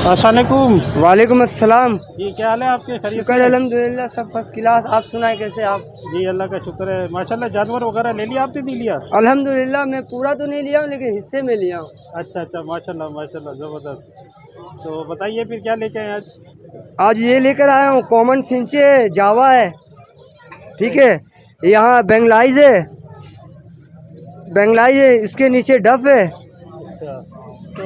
अस्सलामुअलैकुम। वालेकुम अस्सलाम। जी क्या हाल है आपके? खैरियत शुक्र अल्हम्दुलिल्लाह, सब फर्स्ट क्लास। आप सुनाए कैसे आप? जी अल्लाह का शुक्र है माशाल्लाह। जानवर वगैरह ले लिया आपने? नहीं लिया? अल्हम्दुलिल्लाह, मैं पूरा तो नहीं लिया हूँ लेकिन हिस्से में लिया हूँ। अच्छा अच्छा, माशाल्लाह माशाल्लाह, ज़बरदस्त। तो बताइए फिर क्या लेके आए आज? आज ये लेकर आया हूँ, कॉमन फिंच है, जावा है, ठीक है, यहाँ बेंगलाइज है, इसके नीचे डफ है। अच्छा, तो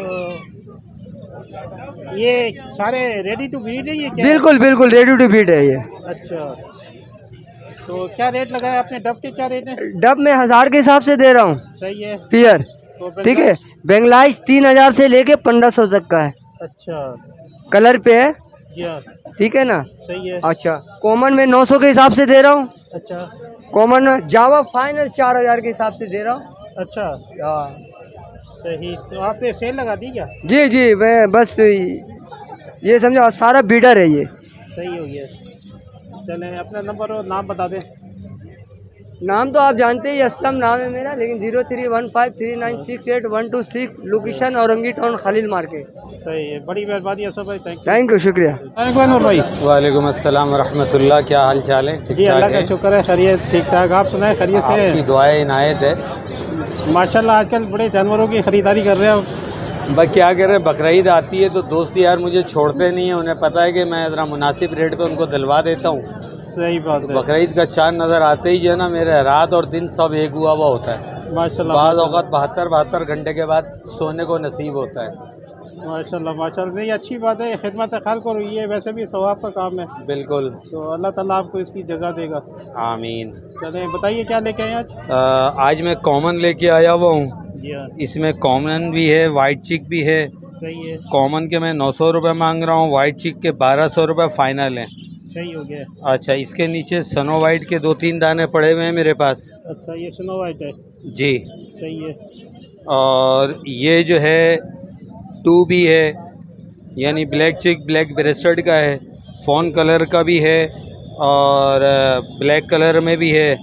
ये सारे रेडी टू ब्रीड है ये क्या? बिल्कुल बिल्कुल रेडी टू फीड है ये। अच्छा, तो क्या रेट लगाया आपने? डब के क्या रेट है? डब में 1000 के हिसाब से दे रहा हूँ, सही है। पियर, तो ठीक है। बेंगलाइज 3000 से लेके 1500 तक का है। अच्छा, कलर पे है, जी हाँ, ठीक है ना। सही है। अच्छा, कॉमन में 900 के हिसाब से दे रहा हूँ। अच्छा कॉमन में जावा फाइनल 4000 के हिसाब से दे रहा हूँ। अच्छा, हाँ सही। तो आपने सेल लगा दी क्या? जी जी, मैं बस ये समझो सारा बीडर है ये। सही हो गया। चलें, अपना नंबर और नाम बता दें। नाम तो आप जानते ही, असलम नाम है मेरा, लेकिन 0315396126, location Orangi town, Khalil market. सही है, बड़ी मेहरबानी है सब भाई, थैंक यू, शुक्रिया। भाई वालेकुम अस्सलाम रहमतुल्लाह, क्या हाल चाल है? जी अल्लाह का शुक्र है, खैरियत ठीक ठाक। आप सुनाए, खैरियत से? आपकी दुआएं इनायत है माशाल्लाह। आजकल बड़े जानवरों की खरीदारी कर रहे हैं आप। बस क्या करें, बकरीद आती है तो दोस्त यार मुझे छोड़ते नहीं है। उन्हें पता है कि मैं ज़रा मुनासिब रेट पे उनको दिलवा देता हूँ। सही बात है। बकरीद का चांद नज़र आते ही जो है ना, मेरे रात और दिन सब एक हुआ होता है। माशाल्लाह, बाज़ औक़ात 72 घंटे के बाद सोने को नसीब होता है। माशाल्लाह माशाल्लाह। नहीं, अच्छी बात है, खिदमत खाल को ये वैसे भी सवाब का काम है। बिल्कुल, तो अल्लाह ताला आपको इसकी जगह देगा। आमीन। चलें, बताइए क्या लेके आए आज? आज मैं कॉमन लेके आया हुआ हूँ। जी हाँ, इसमें कॉमन भी है, वाइट चिक भी है। सही है। कॉमन के मैं 900 रुपये मांग रहा हूँ, वाइट चिक के 1200 रुपये फ़ाइनल हैं। सही हो गया। अच्छा, इसके नीचे सनो वाइट के 2-3 दाने पड़े हुए हैं मेरे पास। अच्छा, ये स्नो वाइट है? जी, सही है। और ये जो है 2 भी है, यानी ब्लैक चिक ब्लैक ब्रेस्टेड का है, फ़ोन कलर का भी है और ब्लैक कलर में भी है।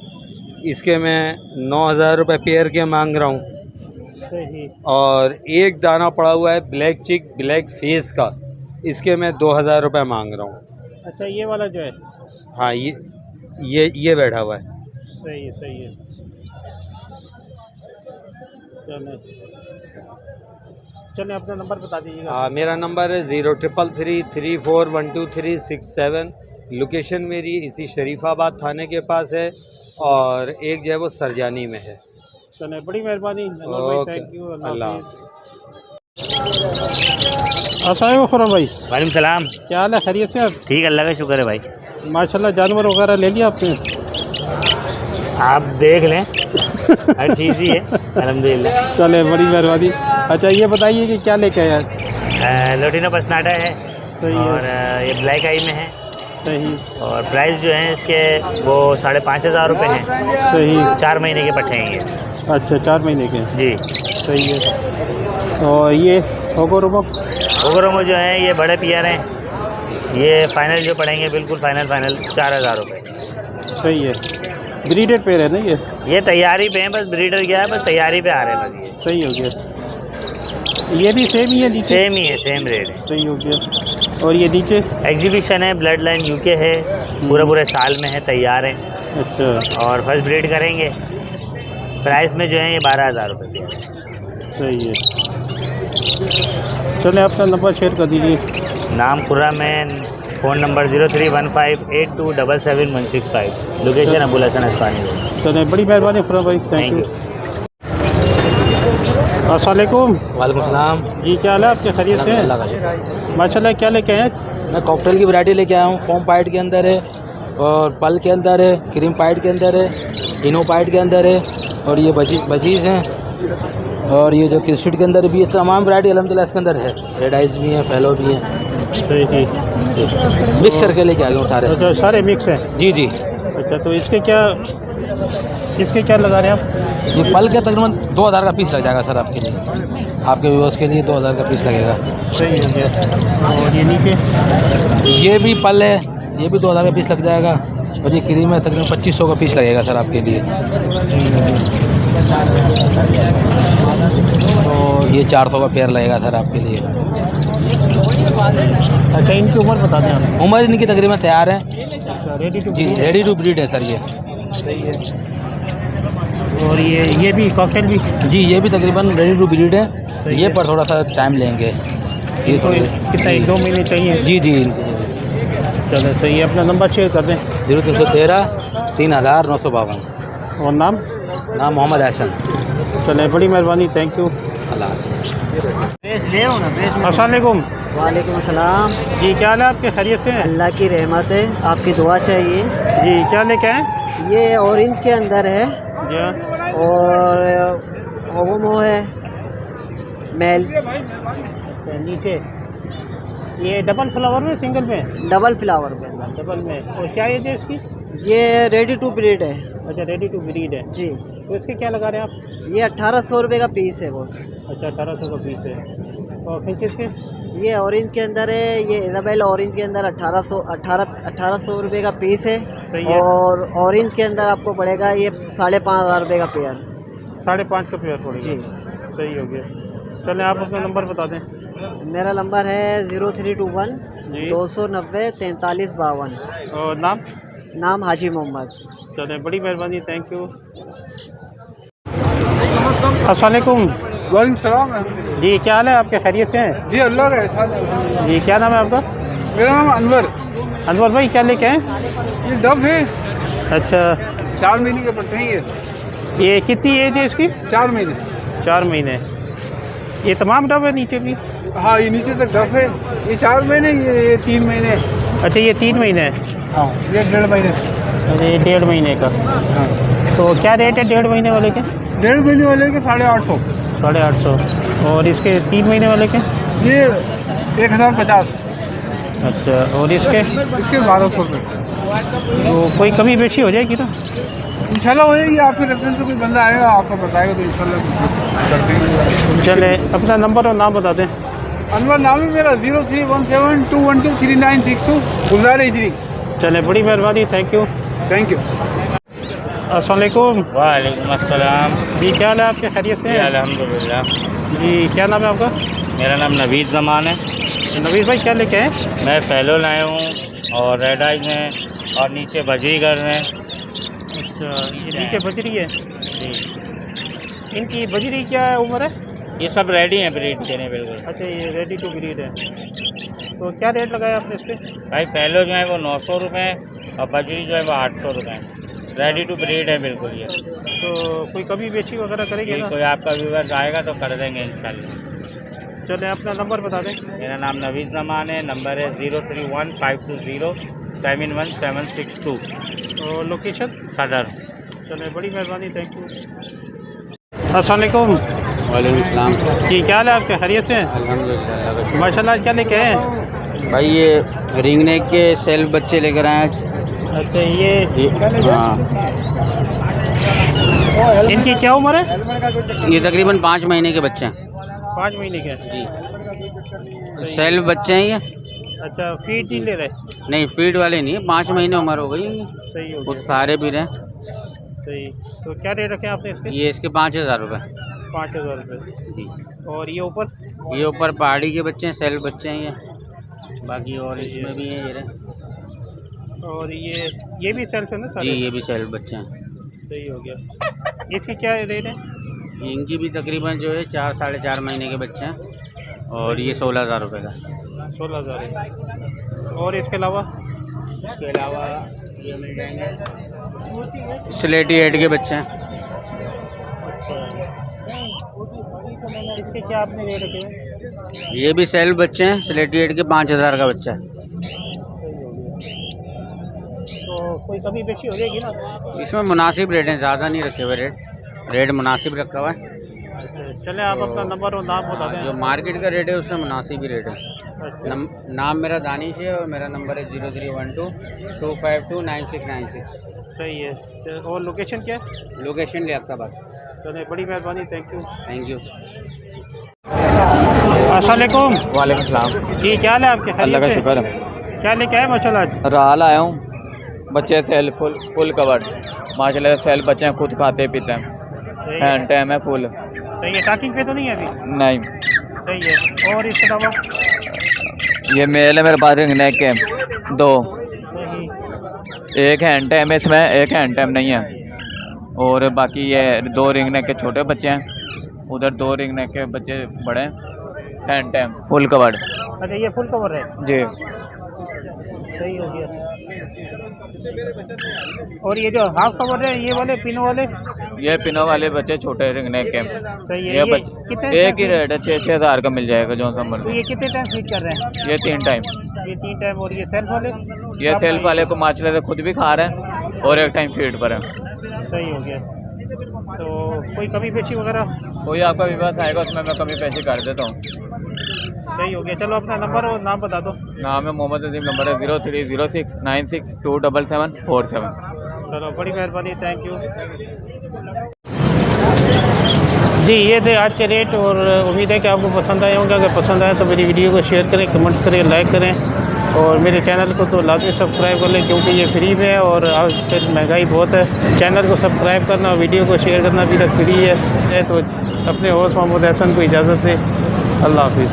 इसके मैं 9000 रुपये पेयर के मांग रहा हूँ। सही। और एक दाना पड़ा हुआ है ब्लैक चिक ब्लैक फेस का, इसके मैं 2000 रुपये मांग रहा हूँ। अच्छा, ये वाला जो है? हाँ, ये बैठा हुआ है। सही है, सही है। चलें चलें, अपना नंबर बता दीजिएगा। हाँ, मेरा नंबर है 0333412367। लोकेशन मेरी इसी शरीफाबाद थाने के पास है और एक जो है वो सरजानी में है। चलें, बड़ी मेहरबानी। ओके, थैंक यू, अल्लाह। अस्सलाम भाई। वालेकुम सलाम। क्या हाल है? खैरियत से आप? ठीक, अल्लाह का शुक्र है भाई। माशाल्लाह, जानवर वगैरह ले लिया आपने? आप देख लें, हर चीज़ ही है अल्हम्दुलिल्लाह। चले, बड़ी मेहरबानी। अच्छा, ये बताइए कि क्या लेके आया? लोटिनो पसनाटा है सही और है। ये ब्लैक आई में है। सही। और प्राइस जो है इसके वो 5500 रुपये हैं। सही। 4 महीने के पट्टे हैं ये। अच्छा, 4 महीने के? जी, सही है। और ये ओगोरोमो जो है ये बड़े पियर हैं। ये फाइनल जो पड़ेंगे, बिल्कुल फाइनल 4000 रुपये। सही है। ब्रीडेड पेयर है ना ये तैयारी पे हैं, बस ब्रीडर गया है, बस तैयारी पे आ रहे हैं बस ये। सही हो गया। ये भी सेम ही है नीचे? सेम ही है, सेम रेट है। सही हो गया। और ये नीचे एग्जीबिशन है, ब्लड लाइन यूके है, पूरे साल में है, तैयार है। अच्छा, और फर्स्ट ब्रीड करेंगे। प्राइस में जो है ये 12000 रुपये। सही है। चले, अपना नंबर शेयर कर दीजिए। नाम खुर्रम है, phone number 031582777165। Location Abul Hasan Astani. चले, बड़ी मेहरबानी खुर्रम भाई, थैंक यू। अस्सलामुअलैकुम। वालेकुम सलाम। जी क्या हाल है आपके? खैरियत से? माशाल्लाह। क्या लेके आए? मैं कॉकटेल की वैरायटी लेके आया हूँ। फोम पाइट के अंदर है और पल के अंदर है, क्रीम पाइट के अंदर है, इनो पाइट के अंदर है और ये बजीज़ हैं और ये जो क्रिस्टिट के अंदर भी है। तमाम वैरायटी अल्हम्दुलिल्लाह इसके अंदर है। रेड आइज भी हैं, फैलो भी हैं, मिक्स करके लेके आ गया हूँ सारे। अच्छा, सारे मिक्स हैं? जी जी। अच्छा, तो इसके क्या लगा रहे हैं आप? ये पल के तकरीबन 2000 का पीस लग जाएगा सर आपके लिए, आपके व्यूअर्स के लिए 2000 का पीस लगेगा। सही हो गया। और ये नीचे ये भी पल है, ये भी 2000 का पीस लग जाएगा। और ये क्रीम है, तकरीबन 2500 का पीस लगेगा सर आपके लिए। और ये 400 का पेयर लगेगा सर आपके लिए। अच्छा, इनकी उम्र बता दें आप। उम्र इनकी तकरीबन तैयार है अच्छा, रेडी टू जी, रेडी टू ब्रीड है सर ये। सही है। और ये भी कॉकटेल भी जी, ये भी तकरीबन रेडी टू ब्रीड है। ये पर थोड़ा सा टाइम लेंगे, ये तो कितना, 1-2 महीने चाहिए? जी जी। चलो सही है, अपना नंबर शेयर कर दें। 0313 3952। और नाम? नाम मोहम्मद हसन। चले, बड़ी मेहरबानी, थैंक यू। अल्लाह। अस्सलाम वालेकुम। वालेकुम अस्सलाम। जी, क्या हाल है आपके, खैरियत से हैं? अल्लाह की रहमत है, आपकी दुआ चाहिए। जी, क्या लेके आए? ये ऑरेंज के अंदर है जी हाँ। और होमो है मेल, नीचे ये डबल फ्लावर में, सिंगल में? डबल फ्लावर के अंदर। डबल में। और क्या एज है इसकी? ये रेडी टू ब्रीड है अच्छा, रेडी टू ब्रीड है। जी। तो इसके क्या लगा रहे हैं आप? ये 1800 रुपये का पीस है बॉस। अच्छा, 1800 का पीस है। और फिर किसके? ये ऑरेंज के अंदर है, ये इजाबेल ऑरेंज के अंदर 1800 रुपये का पीस है। सही है। और ऑरेंज के अंदर आपको पड़ेगा ये 5500 रुपये का पेयर। 5.5 का पेयर पड़ेगा। जी। सही हो गया। चलें, आप अपना नंबर बता दें। मेरा नंबर है 0321 जी। 290 4352। और नाम? नाम हाजी मोहम्मद। चलें, बड़ी मेहरबानी, थैंक यू। अस्सलाम वालेकुम। वालेकुम सलाम। जी, क्या हाल है आपके, खैरियत से हैं? जी, अल्लाह का एहसान है। जी, क्या नाम है आपका? मेरा नाम अनवर। अनवर भाई, क्या लेके आए? ये डब है, अच्छा, 4 महीने के बच्चे हैं ये। ये कितनी एज है इसकी? 4 महीने। 4 महीने। ये तमाम डब है नीचे भी? हाँ, ये नीचे तक डब है। ये 4 महीने, ये 3 महीने। अच्छा, ये 3 महीने है। हाँ, ये 1.5 महीने। अच्छा, ये 1.5 महीने का। हाँ, तो क्या रेट है 1.5 महीने वाले के? 1.5 महीने वाले के 850। 850। और इसके 3 महीने वाले के? ये 1050। अच्छा, और इसके? इसके 1200 रुपये। तो कोई कमी बेशी हो जाएगी ना? इंशाल्लाह हो जाएगी। आपके रेफरेंस से कोई बंदा आएगा, आपको बताएगा तो इंशाल्लाह करते हैं। चले, अपना नंबर और नाम बता दें। अनवर नाम है मेरा, 0317 212 3962 गुलजार इजरी। चले, बड़ी मेहरबानी, थैंक यू। Thank you. अस्सलाम वालेकुम। वालेकुम अस्सलाम। जी, क्या हाल है आपके, खैरियत से जी, हैं? अल्हम्दुलिल्लाह। जी, क्या नाम है आपका? मेरा नाम नवीद ज़मान है। नवीद भाई, क्या लेके आए? मैं फैलो लाया हूँ और रेड आइज हैं और नीचे बजरीगर हैं। अच्छा, ये नीचे बजरी है। जी, इनकी बजरी क्या उम्र है? ये सब रेडी हैं ब्रीड के लिए बिल्कुल। अच्छा, ये रेडी टू ब्रीड है। तो क्या रेट लगाया आपने इस पे? भाई फैलो जो है वो 900 रुपये और बजरी जो है वो 800 रुपये। रेडी टू ब्रीड है बिल्कुल ये। तो कोई कमी बेची वगैरह करेंगे ये ना? कोई आपका व्यूवर आएगा तो कर देंगे इंशाल्लाह। चले, अपना नंबर बता दें। मेरा नाम नवीद ज़मान है, नंबर है 031 520 71762। और लोकेशन? सदर। चले, बड़ी मेहरबानी, थैंक यू। अस्सलाम वालेकुम। वालेकुम सलाम। जी, क्या हाल है आपके, खैरियत से हैं? अल्हम्दुलिल्लाह। माशाल्लाह, क्या लेके आए हैं? भाई ये रिंग नेक के सेल्फ बच्चे लेकर आए हैं। अच्छा, ये हाँ, इनकी क्या उम्र है? ये तकरीबन 5 महीने के बच्चे हैं। 5 महीने के। जी, सेल्फ बच्चे हैं ये। अच्छा, फीड नहीं ले रहे? नहीं, फीड वाले नहीं है, 5 महीने उम्र हो गई। सही हो खुद गया। खा रहे पी रहे हैं। सही। तो क्या रेट रखे आपने इसके? ये इसके 5000 रुपये। 5000 रुपये। जी। और ये ऊपर? ये ऊपर पहाड़ी के बच्चे हैं, सेल्फ बच्चे हैं ये। बाकी और इसमें भी है ये रहे। और ये भी सेल्फ है ना सारे? जी, ये भी सेल्फ बच्चे हैं। सही हो गया। इसकी क्या रेट है? इनकी भी तकरीबन जो है 4 साढ़े 4 महीने के बच्चे हैं और ये 16000 रुपये का। 16,000 है। और इसके अलावा? इसके अलावा ये मिल जाएंगे स्लेटी हेड के बच्चे हैं। इसके क्या आपने रेट रखे हैं? ये भी सेल्फ बच्चे हैं, स्लेटी हेड के 5000 का बच्चा है। तो कोई कमी बेची हो जाएगी ना? इसमें मुनासिब रेट हैं, ज़्यादा नहीं रखे हुए रेट मुनासिब रखा हुआ है। चले, आप अपना नंबर और नाम बता दें। जो मार्केट का रेट है उससे मुनासिब ही रेट है। अच्छा। नाम मेरा दानिश है और मेरा नंबर है 0312 252 9696। सही है। और लोकेशन क्या है? लोकेशन लियाकताबाद। चले, बड़ी मेहरबानी, थैंक यू। Thank you. अस्सलाम वालेकुम। वालेकुम सलाम। जी, क्या हाल है आपके? अल्लाह का खैरियत से? शुक्र है। क्या लेके आए माशाल्लाह? राहल आया हूँ, बच्चे सेल फुल कवर्ड माशाल्लाह। सेल बच्चे हैं, खुद खाते पीते हैं, सही है। हैंड टाइम है फुल। सही है। टाकिंग पे तो नहीं है अभी? नहीं, सही है। और इसके अलावा? ये मेल है मेरे पास रिंग नेक के 2, एक हैंड टाइम है इसमें, एक हैंड टाइम नहीं है। और बाकी ये 2 रिंग नेक के छोटे बच्चे हैं, उधर 2 रिंग नेक के बच्चे बड़े हैं, हैंड टाइम फुल कवर्ड। अच्छा ये फुल कवर है जी। सही हो गया। और ये जो हाफ कवर है ये वाले पिनो वाले, ये पिनो वाले बच्चे छोटे रिंग नेक के, सही है। ये कितने एक ही रेट है, 6-6 हज़ार का मिल जाएगा जो सा तो ये कितने टाइम फीड कर रहे हैं? ये 3 टाइम। ये 3 टाइम। और ये सेल्फ वाले? ये सेल्फ वाले को माचले से खुद भी खा रहे हैं और एक टाइम फीड पर है। सही हो गया। तो कोई कमी पेशी वगैरह? कोई आपका विश्वास आएगा उसमें मैं कमी पैसे कर देता हूँ। सही हो गया। चलो अपना नंबर और नाम बता दो। नाम है मोहम्मद अजीम, नंबर है 0306962747। चलो बड़ी मेहरबानी, थैंक यू जी। ये थे आज के रेट और उम्मीद है कि आपको पसंद आए होंगे। अगर पसंद आए तो मेरी वीडियो को शेयर करें, कमेंट करें, लाइक करें और मेरे चैनल को तो लाजमी सब्सक्राइब कर लें क्योंकि ये फ्री में है और आजकल महंगाई बहुत है। चैनल को सब्सक्राइब करना और वीडियो को शेयर करना भी तक फ्री है। तो अपने होस्ट मोहम्मद हसन को इजाज़त दें। अल्लाह हाफिज़।